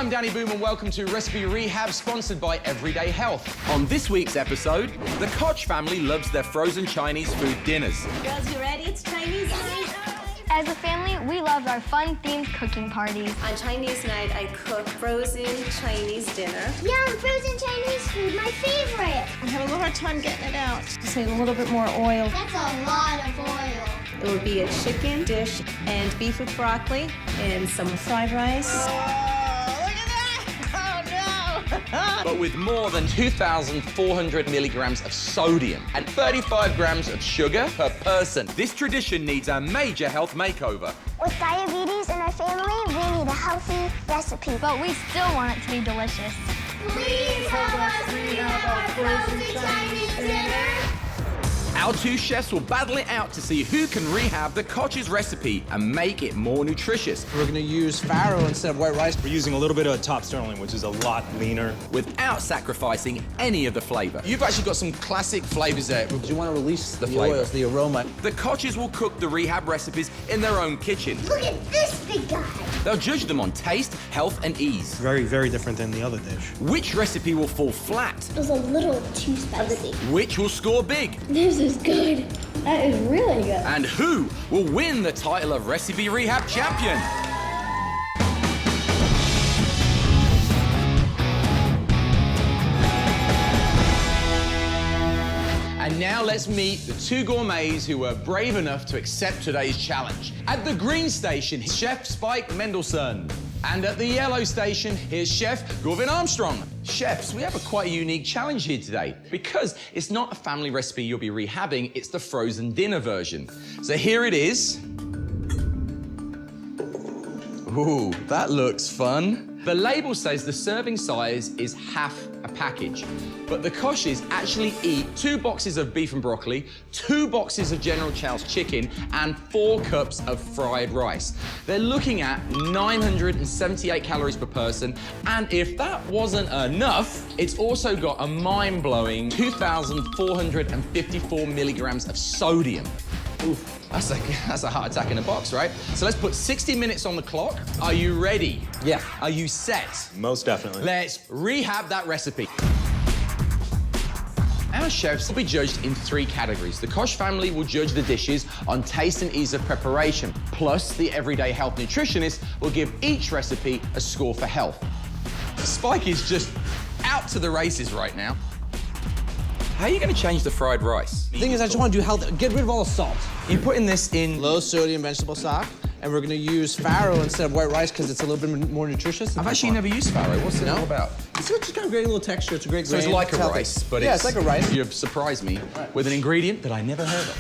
I'm Danny Boom and welcome to Recipe Rehab, sponsored by Everyday Health. On this week's episode, the Koch family loves their frozen Chinese food dinners. Girls, you ready? It's Chinese night. As a family, we love our fun-themed cooking parties. On Chinese night, I cook frozen Chinese dinner. Yum, frozen Chinese food, my favorite. I have a little hard time getting it out. Just need a little bit more oil. That's a lot of oil. It would be a chicken dish and beef with broccoli and some fried rice. Oh, look at that! Oh, no! But with more than 2,400 milligrams of sodium and 35 grams of sugar per person, this tradition needs a major health makeover. With diabetes in our family, we need a healthy recipe. But we still want it to be delicious. Please help us rehab our frozen Chinese dinner. Our two chefs will battle it out to see who can rehab the Koch's recipe and make it more nutritious. We're gonna use farro instead of white rice. We're using a little bit of top sterling, which is a lot leaner. Without sacrificing any of the flavor. You've actually got some classic flavors there. You wanna release the flavor. oils, the aroma. The Koch's will cook the rehab recipes in their own kitchen. Look at this big guy. They'll judge them on taste, health, and ease. Very, very different than the other dish. Which recipe will fall flat? It was a little too spicy. Which will score big? This is good. That is really good. And who will win the title of Recipe Rehab Champion? And now let's meet the two gourmets who were brave enough to accept today's challenge. At the green station, Chef Spike Mendelsohn. And at the yellow station, here's Chef Gorvin Armstrong. Chefs, we have a quite unique challenge here today because it's not a family recipe you'll be rehabbing, it's the frozen dinner version. So here it is. Ooh, that looks fun. The label says the serving size is half a package, but the Koch's actually eat 2 boxes of beef and broccoli, 2 boxes of General Chow's chicken, and 4 cups of fried rice. They're looking at 978 calories per person, and if that wasn't enough, it's also got a mind-blowing 2,454 milligrams of sodium. Oof, that's a heart attack in a box, right? So let's put 60 minutes on the clock. Are you ready? Yeah. Are you set? Most definitely. Let's rehab that recipe. Our chefs will be judged in 3 categories. The Koch family will judge the dishes on taste and ease of preparation. Plus, the Everyday Health nutritionist will give each recipe a score for health. Spike is just out to the races right now. How are you going to change the fried rice? The thing is, I just want to do healthy. Get rid of all the salt. You're putting this in Low sodium vegetable stock, and we're gonna use farro instead of white rice because it's a little bit more nutritious. I've actually never used farro. What's it all about? It's just kind of great little texture. It's a great So it's grain. like a healthy. rice, but yeah, it's like a rice. You've surprised me with an ingredient that I never heard of.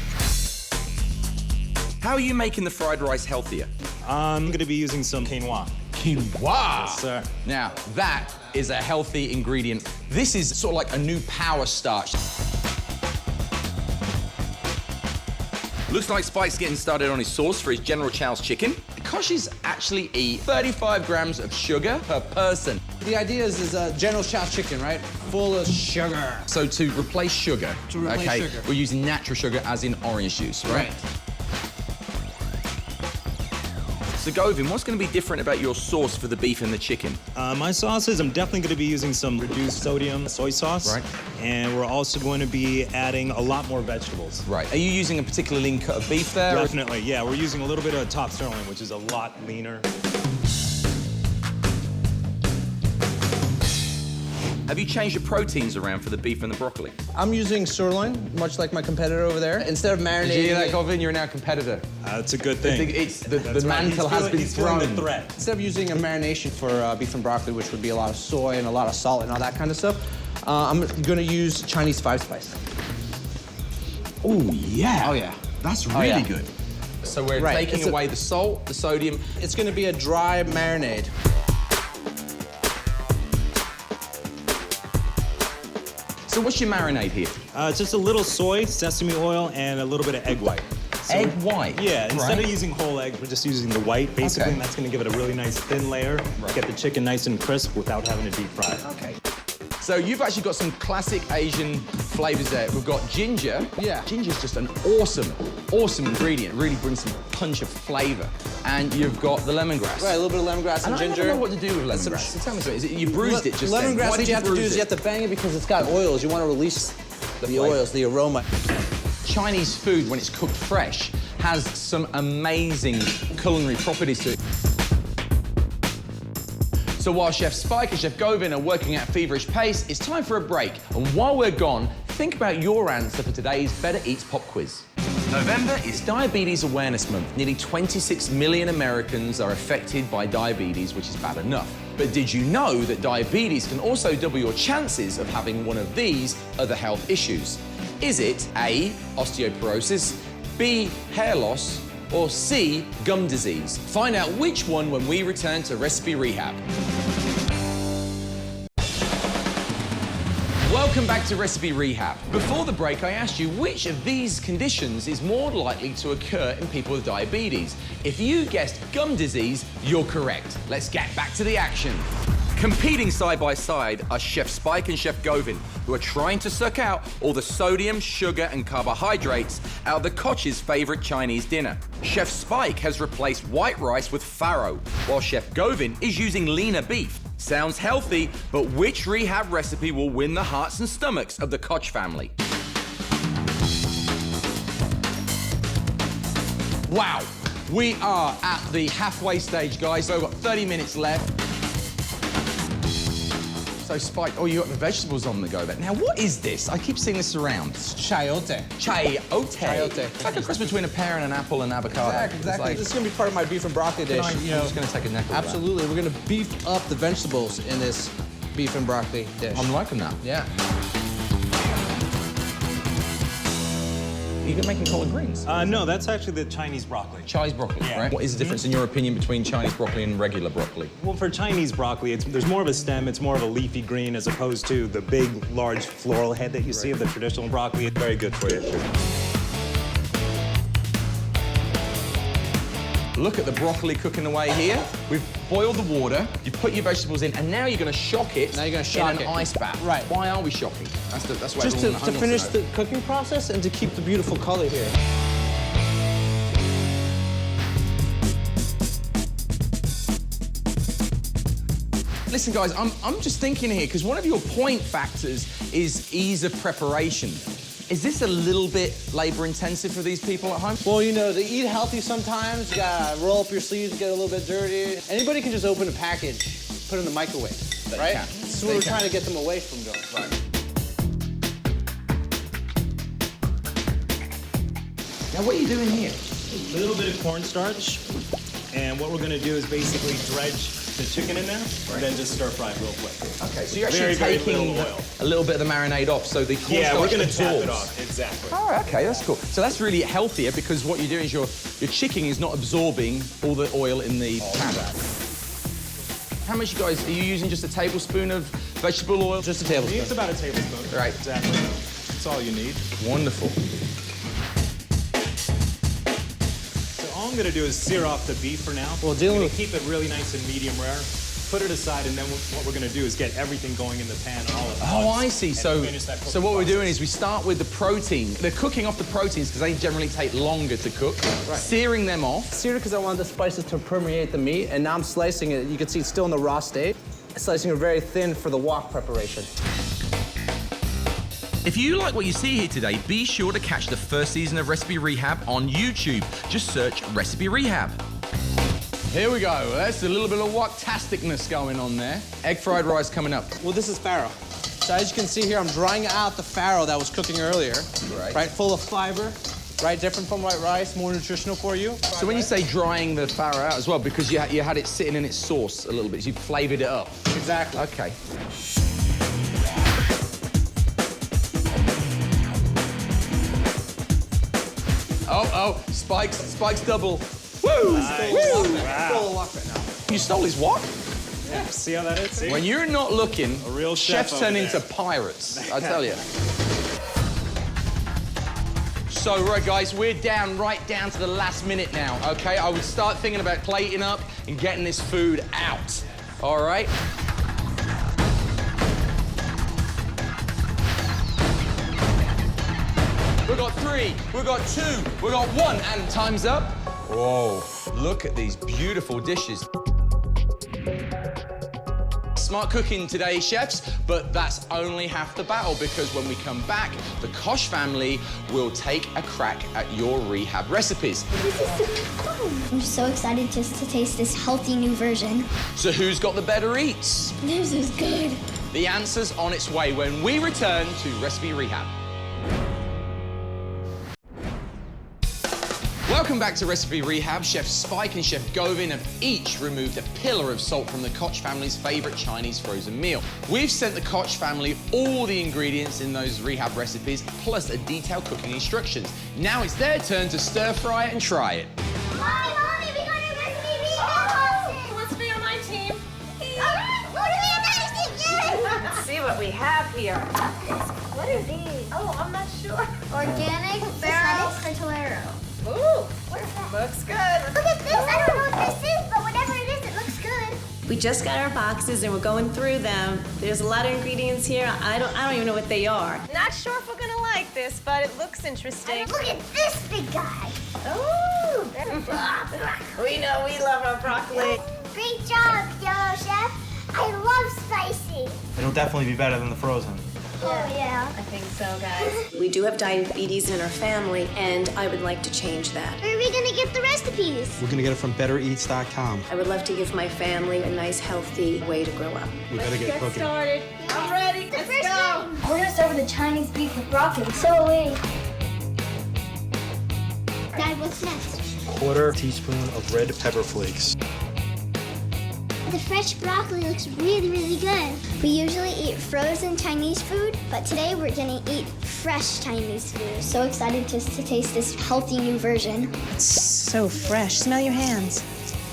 How are you making the fried rice healthier? I'm gonna be using some quinoa. Quinoa! Yes, sir. Now, that is a healthy ingredient. This is sort of like a new power starch. Looks like Spike's getting started on his sauce for his General Chow's chicken. The Koch's actually eat 35 grams of sugar per person. The idea is General Chow's chicken, right? Full of sugar. So to replace sugar, To replace sugar. we're using natural sugar as in orange juice, right? So Govin, what's going to be different about your sauce for the beef and the chicken? My sauces, I'm definitely gonna be using some reduced sodium soy sauce. Right. And we're also going to be adding a lot more vegetables. Right. Are you using a particular lean cut of beef there? Definitely, yeah. We're using a little bit of top sterling, which is a lot leaner. Have you changed your proteins around for the beef and the broccoli? I'm using sirloin, much like my competitor over there. Instead of marinating. Did you hear that, Govin? You're now a competitor. It's a good thing. The mantle has been He's feeling thrown. the threat. Instead of using a marination for beef and broccoli, which would be a lot of soy and a lot of salt and all that kind of stuff, I'm gonna use Chinese 5-spice. Oh, yeah. Oh, yeah. That's Oh, really yeah. good. So we're Right, taking it's a- away the salt, the sodium. It's gonna be a dry marinade. So what's your marinade here? Just a little soy, sesame oil, and a little bit of egg white. So Egg white? Yeah, instead Right. of using whole egg, we're just using the white, basically, Okay. and that's gonna give it a really nice thin layer, get the chicken nice and crisp without having to deep fry it. Okay. So you've actually got some classic Asian flavors there. We've got ginger. Yeah. Ginger's just an awesome ingredient. Really brings some punch of flavor. And you've got the lemongrass. Right, a little bit of lemongrass and ginger. I don't know what to do with lemongrass. So tell me something. Is it, you bruised it just then? Lemongrass, Why what you have to do is you have to bang it because it's got oils. You want to release the oils, the aroma. Chinese food, when it's cooked fresh, has some amazing culinary properties to it. So while Chef Spike and Chef Govin are working at a feverish pace, it's time for a break. And while we're gone, think about your answer for today's Better Eats Pop Quiz. November is Diabetes Awareness Month. Nearly 26 million Americans are affected by diabetes, which is bad enough. But did you know that diabetes can also double your chances of having one of these other health issues? Is it A, osteoporosis, B, hair loss, or C, gum disease? Find out which one when we return to Recipe Rehab. Welcome back to Recipe Rehab. Before the break, I asked you which of these conditions is more likely to occur in people with diabetes. If you guessed gum disease, you're correct. Let's get back to the action. Competing side by side are Chef Spike and Chef Govin, who are trying to suck out all the sodium, sugar, and carbohydrates out of the Koch's favorite Chinese dinner. Chef Spike has replaced white rice with farro, while Chef Govin is using leaner beef. Sounds healthy, but which rehab recipe will win the hearts and stomachs of the Koch family? Wow, we are at the halfway stage, guys. So we've got 30 minutes left. So Spike, oh, you got the vegetables on the go there. Now, what is this? I keep seeing this around. It's chayote. Chayote. Chayote. It's like a cross between a pear and an apple and avocado. Exactly. Like, This is gonna be part of my beef and broccoli dish. I'm just gonna take a neck of that. Absolutely. We're gonna beef up the vegetables in this beef and broccoli dish. I'm liking that. Yeah. You're making collard greens? No, that's actually the Chinese broccoli. Chinese broccoli, Yeah. right? What is the difference, in your opinion, between Chinese broccoli and regular broccoli? Well, for Chinese broccoli, there's more of a stem, it's more of a leafy green as opposed to the big, large floral head that you see of the traditional broccoli. It's very good for you. Look at the broccoli cooking away here. We've boiled the water, you put your vegetables in, and now you're gonna shock it Now you're gonna shock in an it. ice bath. Right. Why are we shocking? That's why Just everyone to at home wants finish know. the cooking process and to keep the beautiful color here. Listen, guys, I'm just thinking here, because one of your point factors is ease of preparation. Is this a little bit labor-intensive for these people at home? Well, you know, to eat healthy sometimes, you gotta roll up your sleeves, get a little bit dirty. Anybody can just open a package, put it in the microwave, right? can. This is what we're trying to get them away from doing. Right. Now, what are you doing here? A little bit of cornstarch, and what we're gonna do is basically dredge the chicken in there, and then just stir fry it real quick. Okay, so you're actually taking a little bit of the marinade off, so the cornstarch Yeah, we're gonna tap absorbs. it off, exactly. Oh, okay, that's cool. So that's really healthier because what you're doing is your chicken is not absorbing all the oil in the pan. How much, you guys, are you using just a tablespoon of vegetable oil? Just a tablespoon. It's about a tablespoon. Right. Exactly. That's all you need. Wonderful. So all I'm gonna do is sear off the beef for now. Well, dealing We're with- gonna keep it really nice and medium rare. Put it aside, and then what we're gonna do is get everything going in the pan all at once. Oh, I see. and So, finish that so cooking what we're doing process. is we start with the protein. They're cooking off the proteins because they generally take longer to cook. Right. Searing them off. Seared because I want the spices to permeate the meat, and now I'm slicing it. You can see it's still in the raw state. Slicing it very thin for the wok preparation. If you like what you see here today, be sure to catch the first season of Recipe Rehab on YouTube. Just search Recipe Rehab. Here we go. That's a little bit of wok-tasticness going on there. Egg fried rice coming up. Well, this is farro. So as you can see here, I'm drying out the farro that was cooking earlier. Right. Full of fiber, right? Different from white rice, more nutritional for you. So when you say drying the farro out as well, because you had it sitting in its sauce a little bit, so you flavored it up. Exactly. Okay. Oh, Spike's double. Woo! Nice. Woo! Wow. Full of wok right now. You stole his wok? Yeah, see how that is? See? When you're not looking, A real chef chefs turn over into there. pirates, I tell you. So, right, guys, we're right down to the last minute now, okay? I would start thinking about plating up and getting this food out, all right? 3, we've got 2, we've got 1, and time's up. Whoa, look at these beautiful dishes. Smart cooking today, chefs, but that's only half the battle, because when we come back, the Koch family will take a crack at your rehab recipes. This is so fun. I'm so excited just to taste this healthy new version. So who's got the better eats? This is good. The answer's on its way when we return to Recipe Rehab. Welcome back to Recipe Rehab. Chef Spike and Chef Govin have each removed a pillar of salt from the Koch family's favorite Chinese frozen meal. We've sent the Koch family all the ingredients in those rehab recipes, plus a detailed cooking instructions. Now it's their turn to stir fry it and try it. Mommy, we got a recipe rehab. Who wants to be on my team? Let's See what we have here. What are these? Oh, I'm not sure. Organic barrel tortellero. Ooh, looks good. Look at this. I don't know what this is, but whatever it is, it looks good. We just got our boxes and we're going through them. There's a lot of ingredients here. I don't even know what they are. Not sure if we're gonna like this, but it looks interesting. And look at this big guy. Ooh. We know we love our broccoli. Great job, Yellow Chef. I love spicy. It'll definitely be better than the frozen. Oh, yeah. I think so, guys. We do have diabetes in our family, and I would like to change that. Where are we going to get the recipes? We're gonna get it from bettereats.com. I would love to give my family a nice, healthy way to grow up. We gotta get cooking. Started. I'm ready. The Let's first go. one. We're going to start with the Chinese beef with broccoli. So are we. Dad, what's next? Quarter teaspoon of red pepper flakes. The fresh broccoli looks really, really good. We usually eat frozen Chinese food, but today we're gonna eat fresh Chinese food. So excited just to taste this healthy new version. It's so fresh. Smell your hands.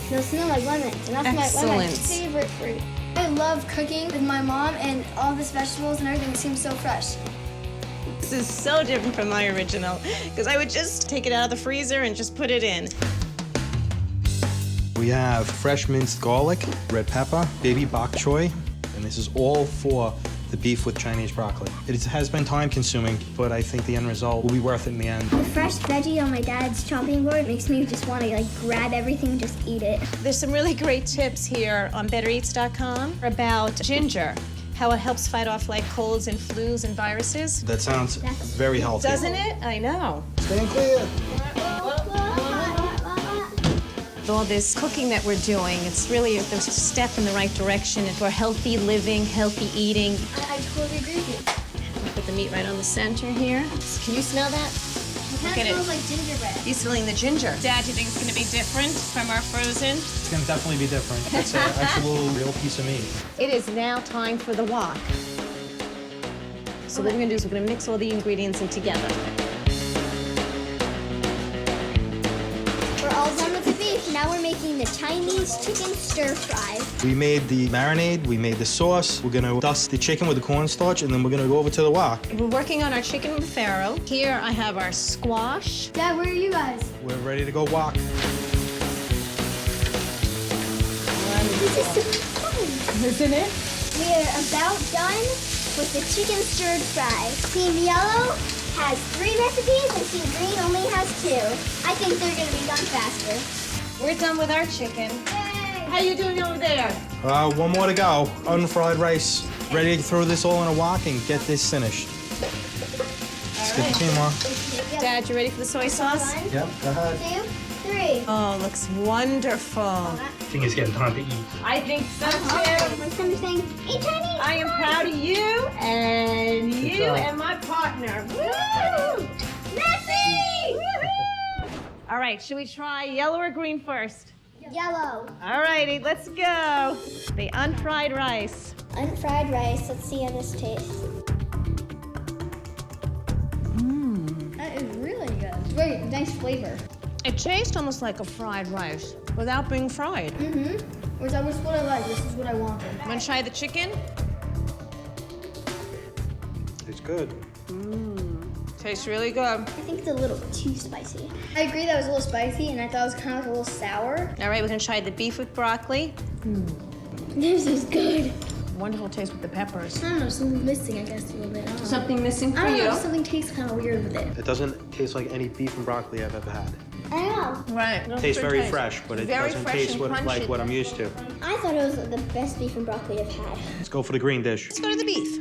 It'll smell like lemons, and that's one of my Excellent. favorite fruit. I love cooking with my mom, and all these vegetables and everything seems so fresh. This is so different from my original, because I would just take it out of the freezer and just put it in. We have fresh minced garlic, red pepper, baby bok choy, and this is all for the beef with Chinese broccoli. It has been time consuming, but I think the end result will be worth it in the end. The fresh veggie on my dad's chopping board makes me just want to grab everything and just eat it. There's some really great tips here on bettereats.com about ginger, how it helps fight off like colds and flus and viruses. That sounds very healthy. Doesn't it? I know. Stand clear. With all this cooking that we're doing, it's really a step in the right direction for healthy living, healthy eating. I totally agree with you. Put the meat right on the center here. Can you smell that? Look at it. smells like gingerbread. He's smelling the ginger. Dad, do you think it's gonna be different from our frozen? It's gonna definitely be different. It's an actual real piece of meat. It is now time for the wok. So what we're gonna do is we're gonna mix all the ingredients in together. We're all done with the beef. Now we're making the Chinese chicken stir fry. We made the marinade, we made the sauce. We're gonna dust the chicken with the cornstarch, and then we're gonna go over to the wok. We're working on our chicken farro. Here I have our squash. Dad, where are you guys? We're ready to go wok. This is so fun. Isn't it? We are about done with the chicken stir fry. Team Yellow has 3 recipes and Team Green only has 2. I think they're gonna be done faster. We're done with our chicken. Yay! How you doing over there? One more to go. Unfried rice. Ready to throw this all in a wok and get this finished. Let's get the team on. Dad, you ready for the soy sauce? 1, Yep, go ahead. 2, 3. Oh, looks wonderful. I think it's getting time to eat. I think so too. When somebody's saying, hey, Chinese. I am proud of you and you job. and my partner. Woo! Messy! All right, should we try yellow or green first? Yellow. All righty, let's go. The unfried rice. Unfried rice. Let's see how this tastes. That is really good. It's very nice flavor. It tastes almost like a fried rice without being fried. Which is what I like. This is what I wanted. Want to try the chicken? It's good. Tastes really good. I think it's a little too spicy. I agree that was a little spicy, and I thought it was kind of a little sour. All right, we're gonna try the beef with broccoli. This is good. wonderful taste with the peppers. I don't know, something's missing, I guess, a little bit. Something missing for I don't you? know, something tastes kind of weird with it. It doesn't taste like any beef and broccoli I've ever had. I know. Right. It tastes very fresh, but it Very doesn't fresh taste and like crunchy. what I'm used to. I thought it was the best beef and broccoli I've had. Let's go for the green dish. Let's go to the beef.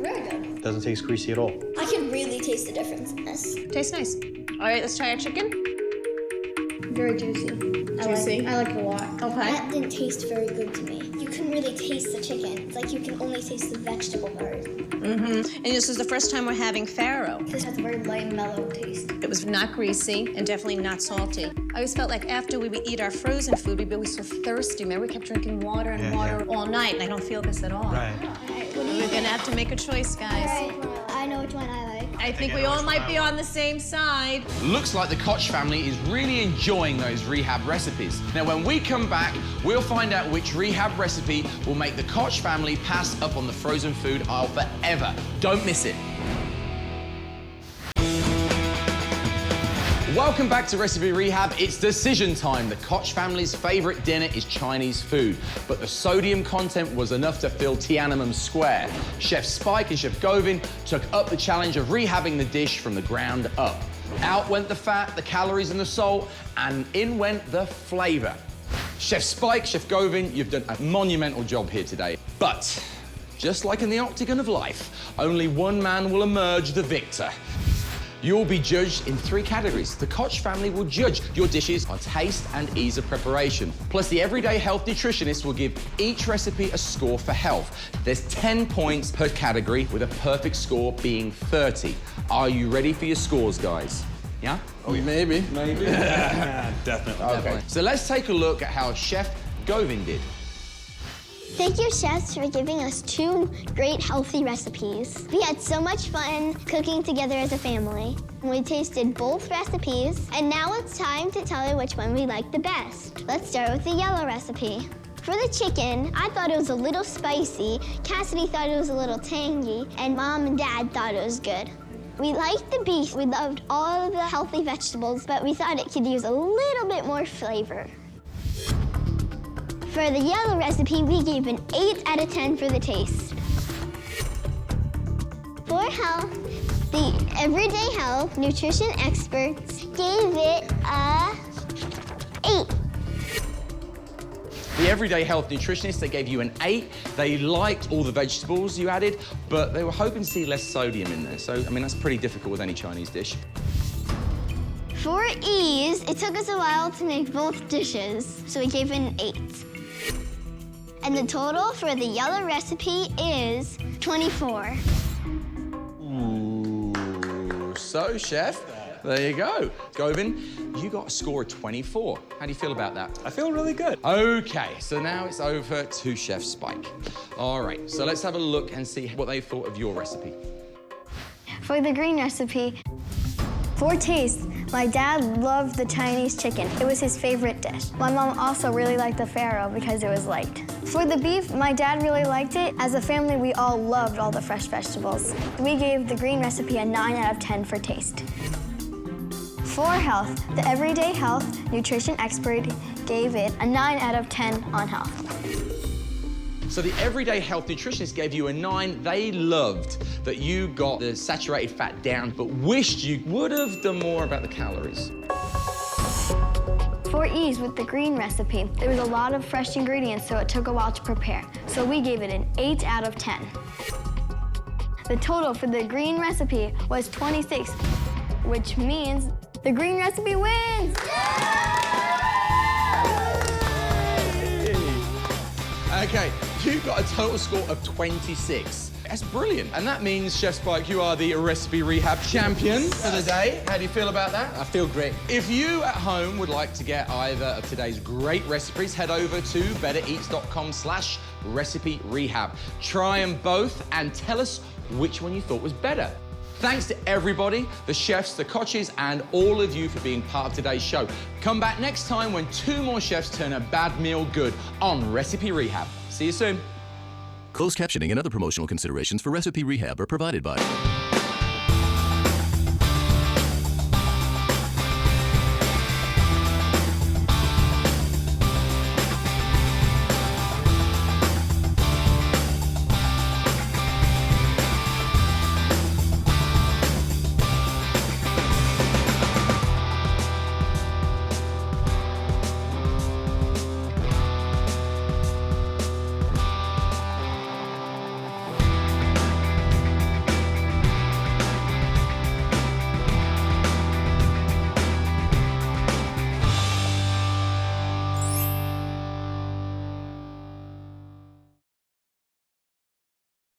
Very good. Doesn't taste greasy at all. I can really taste the difference in this. Tastes nice. All right, let's try our chicken. Very juicy. Juicy? I like it a lot. Okay. That didn't taste very good to me. You couldn't really taste the chicken. It's like you can only taste the vegetable part. And this is the first time we're having farro. This has a very light, mellow taste. It was not greasy and definitely not salty. I always felt like after we would eat our frozen food, we'd be always so thirsty. Remember, we kept drinking water and water all night, and I don't feel this at all. Right. Alright, what do We're gonna have to make a choice, guys. Alright, I know which one I like. I think we all might be on the same side. Looks like the Koch family is really enjoying those Rehab recipes. Now, when we come back, we'll find out which Rehab recipe will make the Koch family pass up on the frozen food aisle forever. Don't miss it. Welcome back to Recipe Rehab. It's decision time. The Koch family's favorite dinner is Chinese food, but the sodium content was enough to fill Tiananmen Square. Chef Spike and Chef Govin took up the challenge of rehabbing the dish from the ground up. Out went the fat, the calories and the salt, and in went the flavor. Chef Spike, Chef Govin, you've done a monumental job here today. But, just like in the octagon of life, only one man will emerge the victor. You'll be judged in 3 categories. The Koch family will judge your dishes on taste and ease of preparation. Plus, the everyday health nutritionist will give each recipe a score for health. There's 10 points per category, with a perfect score being 30. Are you ready for your scores, guys? Yeah? Oh, maybe. Definitely. Okay. So let's take a look at how Chef Govin did. Thank you, chefs, for giving us 2 great healthy recipes. We had so much fun cooking together as a family. We tasted both recipes, and now it's time to tell you which one we like the best. Let's start with the yellow recipe. For the chicken, I thought it was a little spicy, Cassidy thought it was a little tangy, and Mom and Dad thought it was good. We liked the beef, we loved all of the healthy vegetables, but we thought it could use a little bit more flavor. For the yellow recipe, we gave an 8 out of 10 for the taste. For health, the Everyday Health nutrition experts gave it a 8. The Everyday Health nutritionist, they gave you an 8. They liked all the vegetables you added, but they were hoping to see less sodium in there. So, I mean, that's pretty difficult with any Chinese dish. For ease, it took us a while to make both dishes, so we gave it an 8. And the total for the yellow recipe is 24. Ooh, so, Chef, there you go. Govin, you got a score of 24. How do you feel about that? I feel really good. Okay, so now it's over to Chef Spike. All right, so let's have a look and see what they thought of your recipe. For the green recipe, for taste, my dad loved the Chinese chicken. It was his favorite dish. My mom also really liked the farro because it was light. For the beef, my dad really liked it. As a family, we all loved all the fresh vegetables. We gave the green recipe a 9 out of 10 for taste. For health, the Everyday Health nutrition expert gave it a 9 out of 10 on health. So the Everyday Health nutritionist gave you a 9. They loved that you got the saturated fat down, but wished you would have done more about the calories. For ease with the green recipe, there was a lot of fresh ingredients, so it took a while to prepare. So we gave it an 8 out of 10. The total for the green recipe was 26, which means the green recipe wins! Okay, you got a total score of 26. That's brilliant. And that means, Chef Spike, you are the Recipe Rehab champion for the day. How do you feel about that? I feel great. If you at home would like to get either of today's great recipes, head over to bettereats.com/recipe rehab. Try them both and tell us which one you thought was better. Thanks to everybody, the chefs, the Koches, and all of you for being part of today's show. Come back next time when 2 more chefs turn a bad meal good on Recipe Rehab. See you soon. Closed captioning and other promotional considerations for Recipe Rehab are provided by